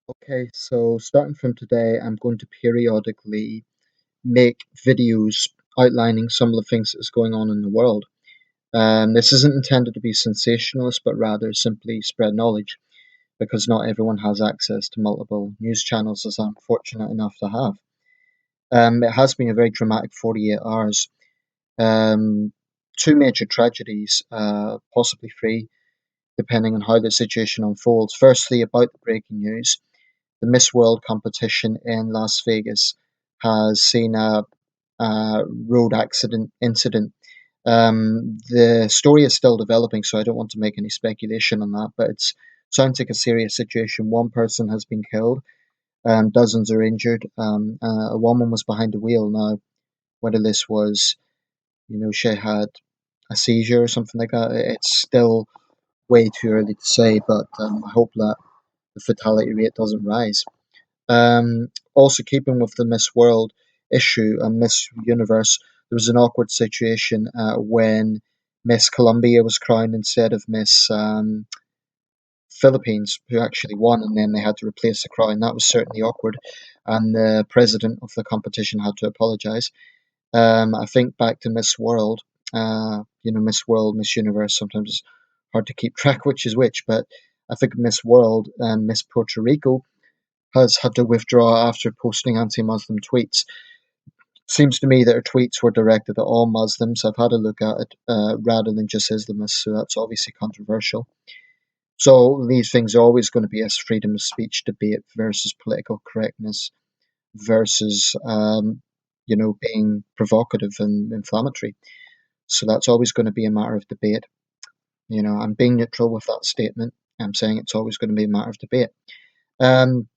Okay, so starting from today, I'm going to periodically make videos outlining some of the things that's going on in the world. This isn't intended to be sensationalist, but rather simply spread knowledge, because not everyone has access to multiple news channels, as I'm fortunate enough to have. It has been a very dramatic 48 hours. Um, Two major tragedies, possibly three, depending on how the situation unfolds. Firstly, about the breaking news. The Miss World competition in Las Vegas has seen a road accident incident. The story is still developing, so I don't want to make any speculation on that, but it sounds like a serious situation. One person has been killed, dozens are injured. A woman was behind the wheel. Now, whether this was, she had a seizure or something like that, it's still way too early to say, but I hope that the fatality rate doesn't rise. Also, keeping with the Miss World issue and Miss Universe, there was an awkward situation when Miss Colombia was crowned instead of Miss Philippines, who actually won, and then they had to replace the crown. That was certainly awkward, and the president of the competition had to apologise. I think back to Miss World, Miss World, Miss Universe. Sometimes it's hard to keep track which is which, but I think Miss World and Miss Puerto Rico has had to withdraw after posting anti-Muslim tweets. Seems to me that her tweets were directed at all Muslims. I've had a look at it rather than just Islamists, so that's obviously controversial. So these things are always going to be a freedom of speech debate versus political correctness versus, being provocative and inflammatory. So that's always going to be a matter of debate. I'm being neutral with that statement. I'm saying it's always going to be a matter of debate. Um,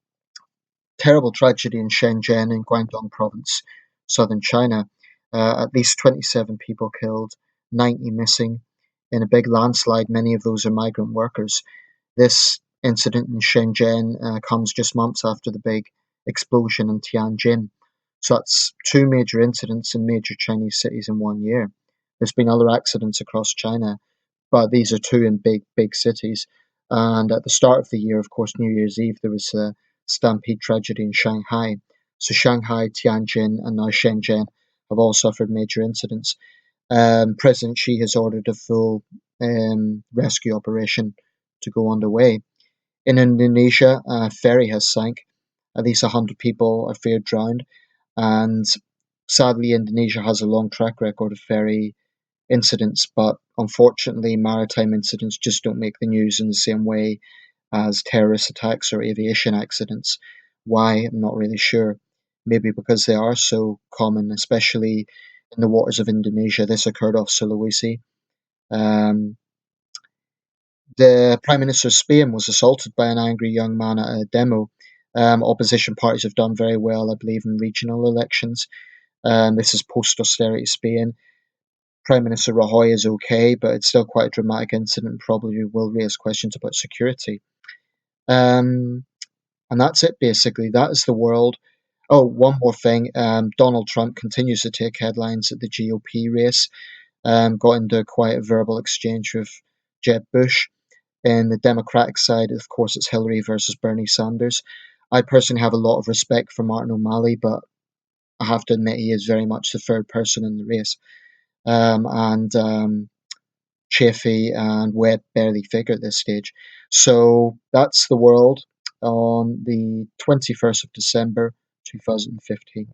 Terrible tragedy in Shenzhen in Guangdong province, southern China. At least 27 people killed, 90 missing in a big landslide. Many of those are migrant workers. This incident in Shenzhen comes just months after the big explosion in Tianjin. So that's two major incidents in major Chinese cities in 1 year. There's been other accidents across China, but these are two in big cities. And at the start of the year, of course, New Year's Eve, there was a stampede tragedy in Shanghai. So Shanghai, Tianjin, and now Shenzhen have all suffered major incidents. President Xi has ordered a full rescue operation to go underway. In Indonesia, a ferry has sank. At least 100 people are feared drowned. And sadly, Indonesia has a long track record of ferry incidents, but unfortunately, maritime incidents just don't make the news in the same way as terrorist attacks or aviation accidents. Why? I'm not really sure. Maybe because they are so common, especially in the waters of Indonesia. This occurred off Sulawesi. Um, the Prime Minister of Spain was assaulted by an angry young man at a demo. Opposition parties have done very well, I believe, in regional elections. This is post austerity Spain. Prime Minister Rajoy is okay, but it's still quite a dramatic incident and probably will raise questions about security. Um, and that's it, basically. That is the world. Oh, one more thing. Donald Trump continues to take headlines at the GOP race. Got into quite a verbal exchange with Jeb Bush. In the Democratic side, of course, it's Hillary versus Bernie Sanders. I personally have a lot of respect for Martin O'Malley, but I have to admit he is very much the third person in the race. And Chafee and Webb barely figure at this stage. So that's the world on the 21st of December 2015.